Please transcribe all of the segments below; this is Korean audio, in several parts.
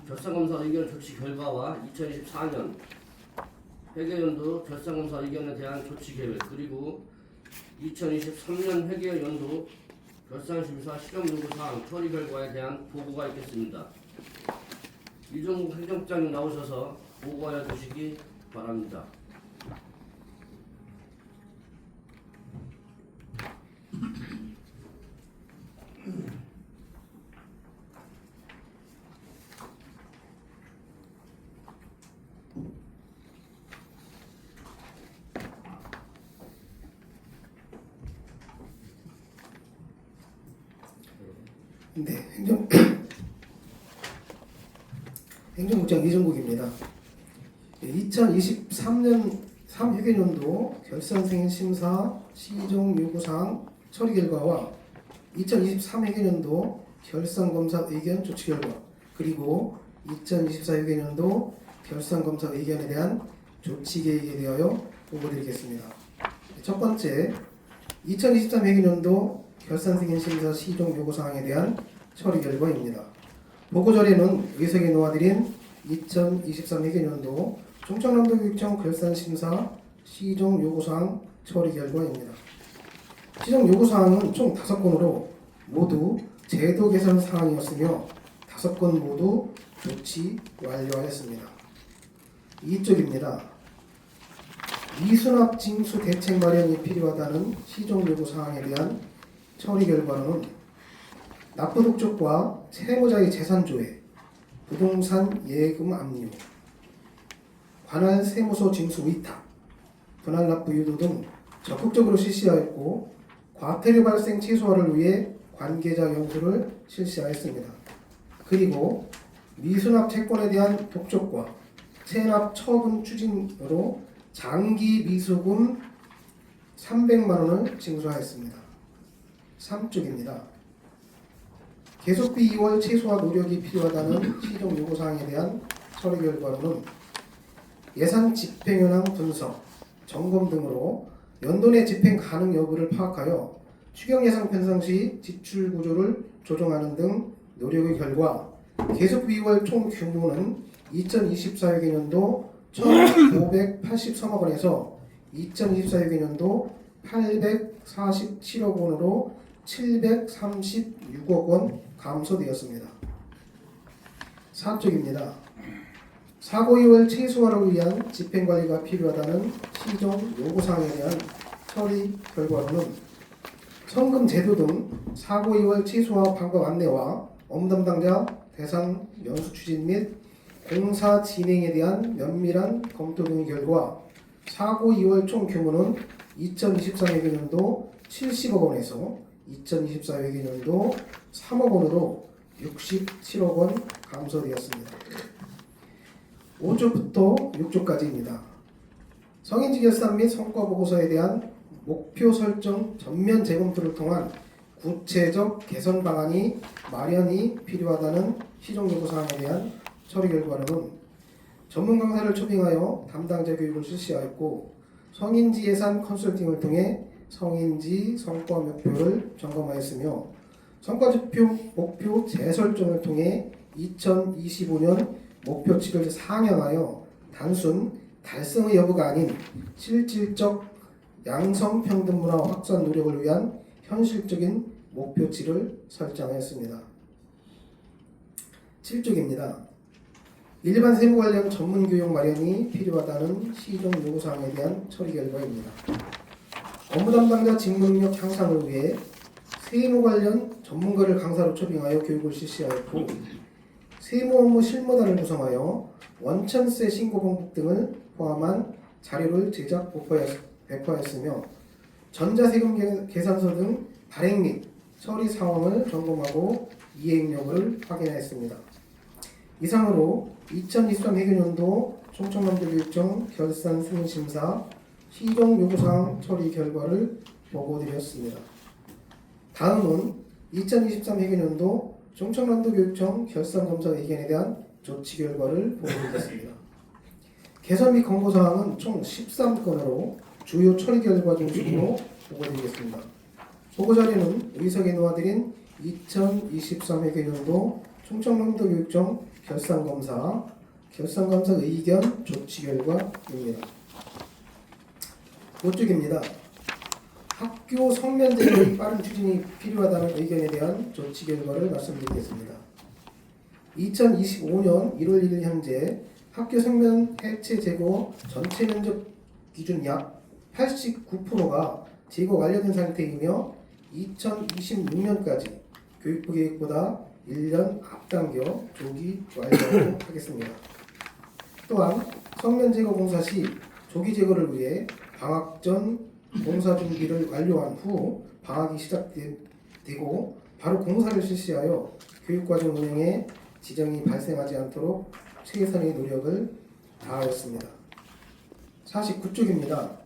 결산검사 의견 조치 결과와 2024년 회계연도 결산검사 의견에 대한 조치 계획, 그리고 2023년 회계연도 결산심사 실용요구사항 처리 결과에 대한 보고가 있겠습니다. 이종국 행정부장님 나오셔서 보고하여 주시기 바랍니다. 네, 행정국장 이종국입니다. 2023년 3회계연도 결산승인 심사 시정 요구사항 처리 결과와 2023회계연도 결산검사 의견 조치 결과, 그리고 2024회계연도 결산검사 의견에 대한 조치 계획에 대하여 보고드리겠습니다. 첫 번째, 2023회계연도 결산승인 심사 시정 요구사항에 대한 처리 결과입니다. 보고자료는 의석에 놓아드린 2023회계연도 충청남도교육청 결산심사 시정 요구사항 처리 결과입니다. 시정 요구사항은 총 5건으로 모두 제도 개선 사항이었으며 5건 모두 조치 완료하였습니다. 2쪽입니다. 미수납 징수 대책 마련이 필요하다는 시정 요구사항에 대한 처리 결과로는 납부 독촉과 채무자의 재산 조회, 부동산 예금 압류, 관할 세무서 징수 위탁, 분할 납부 유도 등 적극적으로 실시하였고, 과태료 발생 최소화를 위해 관계자 연수를 실시하였습니다. 그리고 미수납 채권에 대한 독촉과 체납 처분 추진으로 장기 미수금 300만 원을 징수하였습니다. 3쪽입니다. 계속비 2월 최소화 노력이 필요하다는 시정 요구사항에 대한 처리 결과로는 예산 집행 현황 분석, 점검 등으로 연도 내 집행 가능 여부를 파악하여 추경 예산 편성 시 지출 구조를 조정하는 등 노력의 결과 계속비 2월 총 규모는 2024회계년도 1,583억 원에서 2024회계년도 847억 원으로 736억 원 감소되었습니다. 4쪽입니다. 사고 2월 최소화를 위한 집행관리가 필요하다는 시정 요구사항에 대한 처리 결과로는 성금 제도 등 사고 2월 최소화 방법 안내와 업무 담당자 대상 연수 추진 및 공사 진행에 대한 면밀한 검토 등의 결과 사고 2월 총 규모는 2023회계년도 70억 원에서 2024회계년도 3억 원으로 67억 원 감소되었습니다. 5조부터 6조까지입니다. 성인지 결산 및 성과 보고서에 대한 목표 설정 전면 재검토를 통한 구체적 개선 방안이 마련이 필요하다는 시정 요구 사항에 대한 처리 결과로는 전문 강사를 초빙하여 담당자 교육을 실시하였고, 성인지 예산 컨설팅을 통해 성인지 성과 목표를 점검하였으며, 성과지표 목표 재설정을 통해 2025년 목표치를 상향하여 단순 달성의 여부가 아닌 실질적 양성평등문화 확산 노력을 위한 현실적인 목표치를 설정하였습니다. 7쪽입니다. 일반 세무 관련 전문 교육 마련이 필요하다는 시정 요구사항에 대한 처리 결과입니다. 업무 담당자 직무 능력 향상을 위해 세무 관련 전문가를 강사로 초빙하여 교육을 실시하였고, 세무 업무 실무단을 구성하여 원천세 신고 방법 등을 포함한 자료를 제작 배포하였으며, 전자세금 계산서 등 발행 및 처리 상황을 점검하고 이행 여부를 확인하였습니다. 이상으로 2023회계년도 충청남도교육청 결산승인심사 시정 요구사항 처리 결과를 보고드렸습니다. 다음은 2023회계년도 충청남도교육청 결산검사 의견에 대한 조치 결과를 보고드리겠습니다. 개선 및 권고사항은 총 13건으로 주요 처리 결과 중심으로 보고드리겠습니다. 보고자료는 의석에 놓아드린 2023회계년도 충청남도교육청 결산검사 의견 조치 결과입니다. 5쪽입니다. 학교 성면 제거의 빠른 추진이 필요하다는 의견에 대한 조치 결과를 말씀드리겠습니다. 2025년 1월 1일 현재 학교 성면 해체 제거 전체 면적 기준 약 89%가 제거 완료된 상태이며 2026년까지 교육부 계획보다 1년 앞당겨 조기 완료하도록 하겠습니다. 또한 성면 제거 공사 시 조기 제거를 위해 방학 전 공사 준비를 완료한 후 방학이 시작되고 바로 공사를 실시하여 교육과정 운영에 지정이 발생하지 않도록 최선의 노력을 다하였습니다. 49쪽입니다.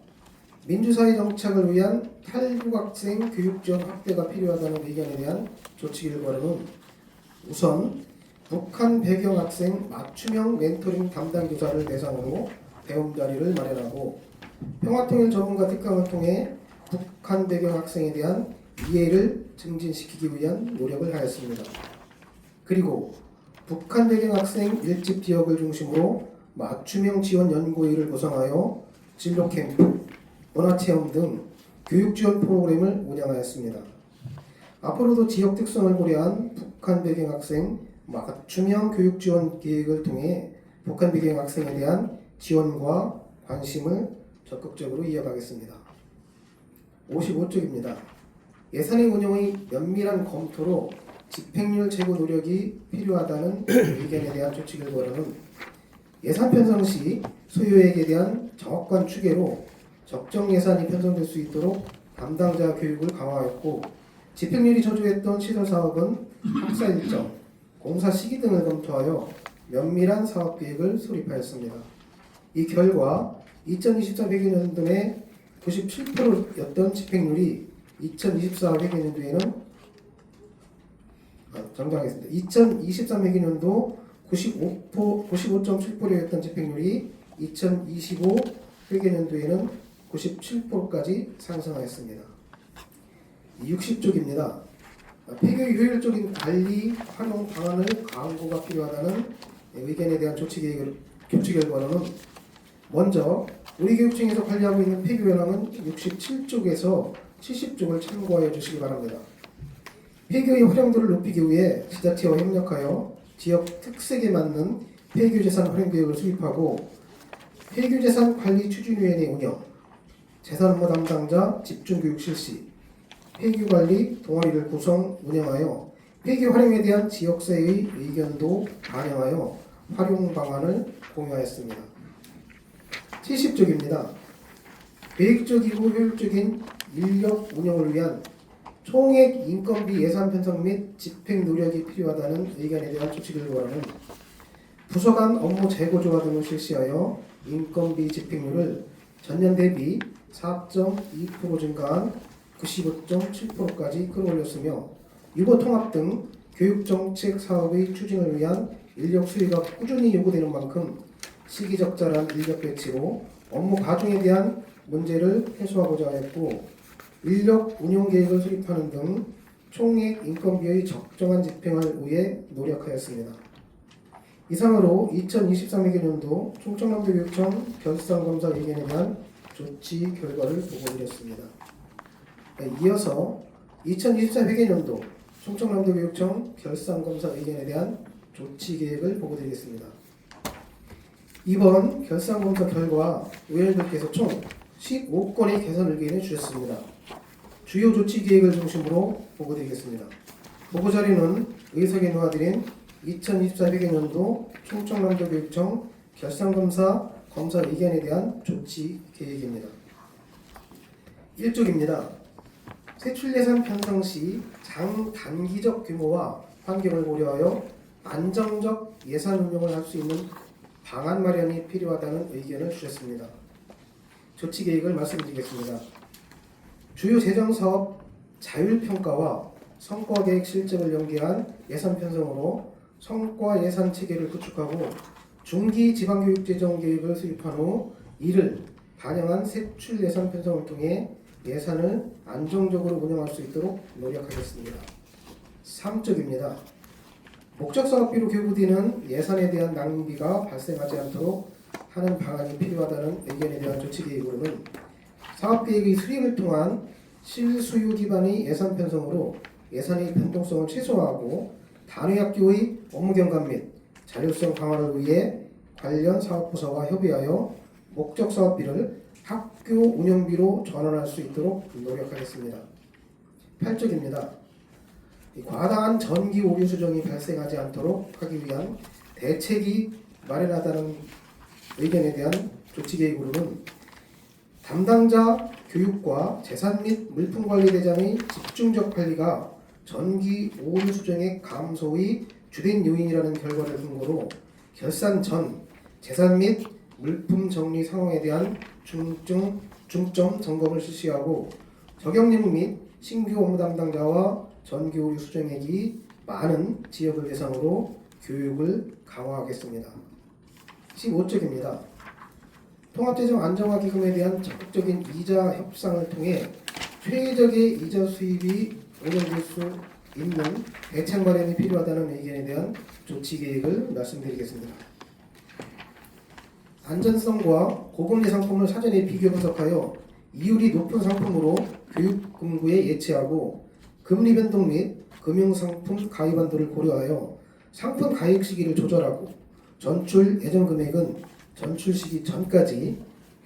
민주사회 정착을 위한 탈북학생 교육 지원 확대가 필요하다는 의견에 대한 조치 결과로는 우선 북한 배경 학생 맞춤형 멘토링 담당 교사를 대상으로 배움 자리를 마련하고 평화통일 전문가 특강을 통해 북한 배경 학생에 대한 이해를 증진시키기 위한 노력을 하였습니다. 그리고 북한 배경 학생 일집 지역을 중심으로 맞춤형 지원 연구회를 구성하여 진로 캠프, 문화체험 등 교육 지원 프로그램을 운영하였습니다. 앞으로도 지역 특성을 고려한 북한 배경 학생 맞춤형 교육 지원 계획을 통해 북한 배경 학생에 대한 지원과 관심을 적극적으로 이어가겠습니다. 55쪽입니다. 예산의 운영의 면밀한 검토로 집행률 제고 노력이 필요하다는 의견에 대한 조치 결과로는 예산 편성 시 소요액에 대한 정확한 추계로 적정 예산이 편성될 수 있도록 담당자 교육을 강화하였고 집행률이 저조했던 시설 사업은 학사 일정, 공사 시기 등을 검토하여 면밀한 사업 계획을 수립하였습니다. 이 결과 2023 회계연도 내 97%였던 집행률이 2024 회계연도에는 정정하겠습니다. 2023 회계연도 95.7%였던 집행률이 2025 회계연도에는 97%까지 상승하였습니다. 60쪽입니다. 폐교의 효율적인 관리 활용 방안을 강구가 필요하다는 의견에 대한 조치 결과로는 먼저 우리 교육청에서 관리하고 있는 폐교 현황은 67쪽에서 70쪽을 참고하여 주시기 바랍니다. 폐교의 활용도를 높이기 위해 지자체와 협력하여 지역 특색에 맞는 폐교재산 활용계획을 수립하고 폐교재산 관리 추진위원회 운영, 재산 업무 담당자 집중교육 실시, 폐교관리 동아리를 구성 운영하여 폐교 활용에 대한 지역사회의 의견도 반영하여 활용 방안을 공유하였습니다. 70쪽입니다. 계획적이고 효율적인 인력 운영을 위한 총액 인건비 예산 편성 및 집행 노력이 필요하다는 의견에 대한 조치 결과는 부서 간 업무 재고 조화 등을 실시하여 인건비 집행률을 전년 대비 4.2% 증가한 95.7%까지 끌어올렸으며 유보 통합 등 교육정책 사업의 추진을 위한 인력 수요가 꾸준히 요구되는 만큼 시기적절한 인력 배치로 업무 과중에 대한 문제를 해소하고자 하였고 인력 운용 계획을 수립하는 등 총액 인건비의 적정한 집행을 위해 노력하였습니다. 이상으로 2023 회계연도 충청남도교육청 결산검사 의견에 대한 조치 결과를 보고드렸습니다. 이어서 2024 회계연도 충청남도교육청 결산검사 의견에 대한 조치 계획을 보고드리겠습니다. 이번 결산검사 결과 의원님들께서 총 15건의 개선 의견을 주셨습니다. 주요 조치 계획을 중심으로 보고드리겠습니다. 보고자료는 의석에 놓아드린 2024 회계연도 충청남도교육청 결산검사 검사 의견에 대한 조치 계획입니다. 1쪽입니다. 세출예산 편성 시 장단기적 규모와 환경을 고려하여 안정적 예산 운용을 할 수 있는 방안 마련이 필요하다는 의견을 주셨습니다. 조치 계획을 말씀드리겠습니다. 주요 재정사업 자율평가와 성과계획 실적을 연계한 예산 편성으로 성과 예산 체계를 구축하고 중기 지방교육재정계획을 수립한 후 이를 반영한 세출 예산 편성을 통해 예산을 안정적으로 운영할 수 있도록 노력하겠습니다. 3쪽입니다. 목적 사업비로 교부되는 예산에 대한 낭비가 발생하지 않도록 하는 방안이 필요하다는 의견에 대한 조치 계획으로는 사업계획의 수립을 통한 실수요 기반의 예산 편성으로 예산의 변동성을 최소화하고 단위학교의 업무 경감 및 자율성 강화를 위해 관련 사업부서와 협의하여 목적 사업비를 학교 운영비로 전환할 수 있도록 노력하겠습니다. 8쪽입니다. 과다한 전기 오류 수정이 발생하지 않도록 하기 위한 대책이 마련하다는 의견에 대한 조치 계획으로는 담당자 교육과 재산 및 물품 관리 대장의 집중적 관리가 전기 오류 수정의 감소의 주된 요인이라는 결과를 근거로 결산 전 재산 및 물품 정리 상황에 대한 중점 점검을 실시하고 적용령 및 신규 업무 담당자와 전기 오류 수정액이 많은 지역을 대상으로 교육을 강화하겠습니다. 15쪽입니다. 통합재정 안정화기금에 대한 적극적인 이자 협상을 통해 최적의 이자 수입이 운영될 수 있는 대책 마련이 필요하다는 의견에 대한 조치 계획을 말씀드리겠습니다. 안전성과 고금리 상품을 사전에 비교 분석하여 이율이 높은 상품으로 교육금고에 예치하고 금리 변동 및 금융상품 가입 한도를 고려하여 상품 가입 시기를 조절하고 전출 예정 금액은 전출 시기 전까지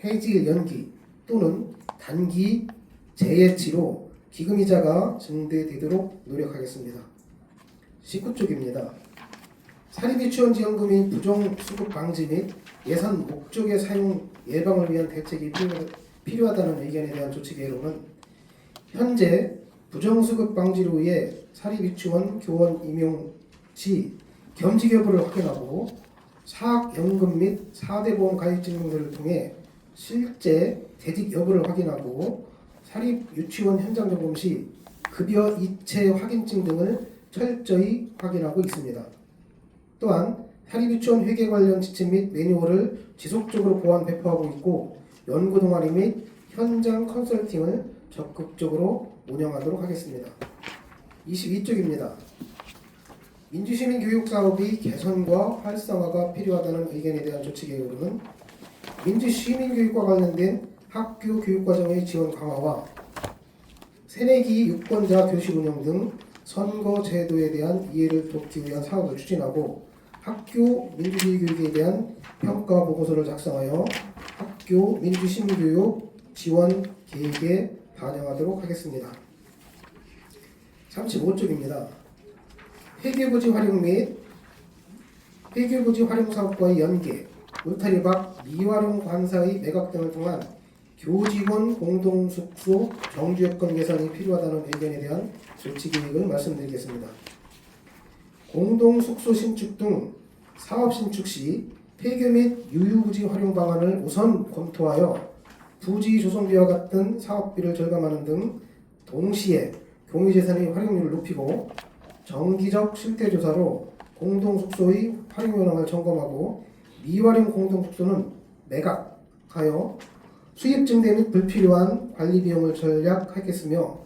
해지일 연기 또는 단기 재예치로 기금이자가 증대되도록 노력하겠습니다. 19쪽입니다. 사립유치원지원금이 부정수급 방지 및 예산 목적의 사용 예방을 위한 대책이 필요하다는 의견에 대한 조치 계획으로는 현재 부정수급 방지로 위해 사립유치원 교원 임용 시 겸직 여부를 확인하고 사학연금 및 4대 보험 가입 증명서를 통해 실제 재직 여부를 확인하고 사립유치원 현장 점검 시 급여 이체 확인증 등을 철저히 확인하고 있습니다. 또한 사립유치원 회계 관련 지침 및 매뉴얼을 지속적으로 보완 배포하고 있고 연구 동아리 및 현장 컨설팅을 적극적으로 운영하도록 하겠습니다. 22쪽입니다. 민주시민 교육 사업의 개선과 활성화가 필요하다는 의견에 대한 조치 계획으로는 민주시민 교육과 관련된 학교 교육과정의 지원 강화와 새내기 유권자 교실 운영 등 선거 제도에 대한 이해를 돕기 위한 사업을 추진하고 학교 민주주의 교육에 대한 평가 보고서를 작성하여 학교 민주시민교육 지원 계획에 반영하도록 하겠습니다. 35쪽입니다. 회계부지 활용 및 회계부지 활용 사업과의 연계, 울타리 밖 미활용 관사의 매각 등을 통한 교직원 공동숙소 정주여건 예산이 필요하다는 의견에 대한 조치 계획을 말씀드리겠습니다. 공동숙소 신축 등 사업 신축 시 폐교 및 유유부지 활용 방안을 우선 검토하여 부지 조성비와 같은 사업비를 절감하는 등 동시에 공유재산의 활용률을 높이고 정기적 실태조사로 공동숙소의 활용 현황을 점검하고 미활용 공동숙소는 매각하여 수입 증대 및 불필요한 관리 비용을 절약하겠으며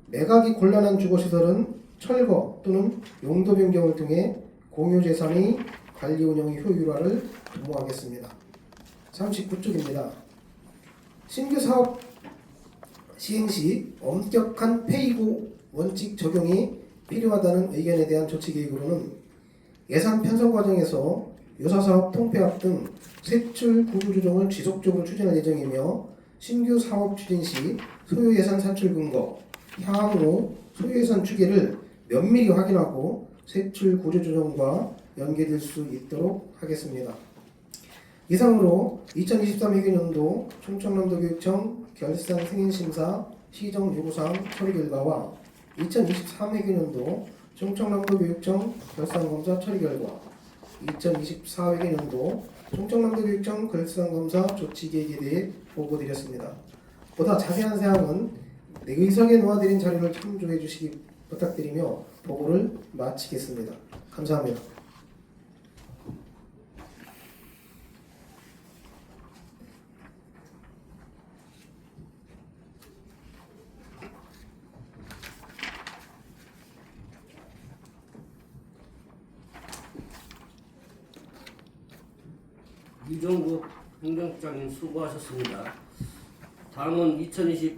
매각이 곤란한 주거시설은 철거 또는 용도 변경을 통해 공유재산의 관리 운영의 효율화를 도모하겠습니다. 39쪽입니다. 신규 사업 시행 시 엄격한 폐이고 원칙 적용이 필요하다는 의견에 대한 조치 계획으로는 예산 편성 과정에서 유사사업 통폐합 등 세출 구조 조정을 지속적으로 추진할 예정이며 신규 사업 추진 시 소요예산 산출 근거, 향후 소요예산 추계를 면밀히 확인하고 세출 구조 조정과 연계될 수 있도록 하겠습니다. 이상으로 2023 회계연도 충청남도교육청 결산 승인심사 시정 요구사항 처리 결과와 2023 회계연도 충청남도교육청 결산검사 처리 결과 2024 회계연도 충청남도교육청 결산검사 조치계획에 대해 보고드렸습니다. 보다 자세한 사항은 의석에 놓아드린 자료를 참조해 주시기 부탁드리며 보고를 마치겠습니다. 감사합니다. 이종국 행정국장님 수고하셨습니다. 다음은 2020